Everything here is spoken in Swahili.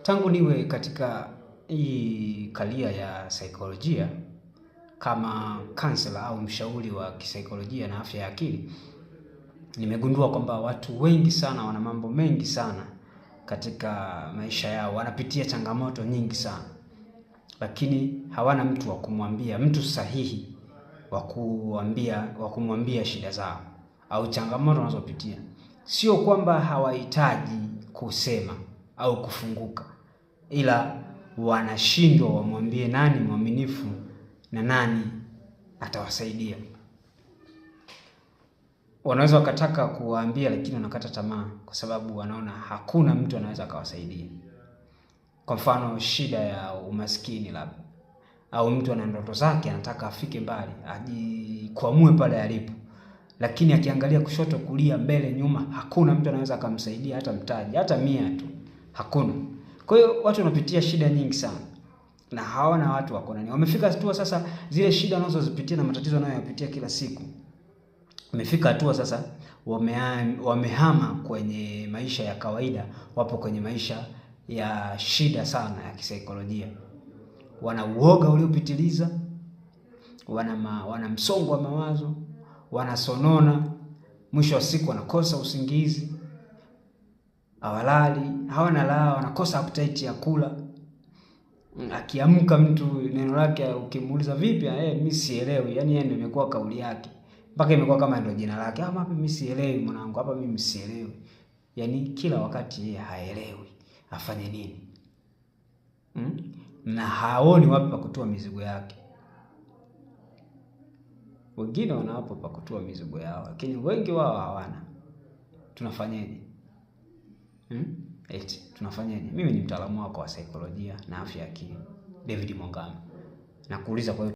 Tangu niwe katika hii kalia ya saikolojia kama counselor au mshauri wa kisaikolojia na afya ya akili, nimegundua kwamba watu wengi sana wana mambo mengi sana katika maisha yao, wanapitia changamoto nyingi sana, lakini hawana mtu wa kumwambia, mtu sahihi wa kumwambia shida zao au changamoto wanazopitia. Sio kwamba hawahitaji kusema au kufunguka, ila wanashindwa wamwambie nani mwaminifu na nani atawasaidia. Wanaweza wakataka kuwaambia, lakini wanakata tamaa kwa sababu wanaona hakuna mtu anaweza akawasaidia. Kwa mfano, shida ya umaskini labda, au mtu ana ndoto zake, anataka afike mbali, ajikwamue pale alipo, lakini akiangalia kushoto, kulia, mbele, nyuma, hakuna mtu anaweza akamsaidia, hata mtaji, hata 100 tu, hakuna. Kwa hiyo watu wanapitia shida nyingi sana na hawana watu wako nani. Wamefika hatua sasa, zile shida wanazozipitia na matatizo wanayoyapitia kila siku, wamefika hatua sasa wamehama kwenye maisha ya kawaida, wapo kwenye maisha ya shida sana ya kisaikolojia. Wana uoga uliopitiliza, wana msongo wa mawazo, wanasonona, mwisho wa siku wanakosa usingizi, hawalali, hawana raha, wanakosa appetite ya kula. Akiamka mtu neno lake ukimuuliza vipi, mimi sielewi. Yaani yeye ndio imekuwa kauli yake, mpaka imekuwa kama ndio jina lake. Hapa mimi sielewi mwanangu, hapa mimi sielewi. Yaani kila wakati yeye haelewi afanye nini. Na haoni wapi pa kutoa mizigo yake. Wengine wana hapo pa kutoa mizigo yao, lakini wengi wao hawana. Tunafanyaje? Tunafanyaje? Mimi ni mtaalamu wako wa saikolojia na afya ya akili, David Mongama. Nakuuliza kwa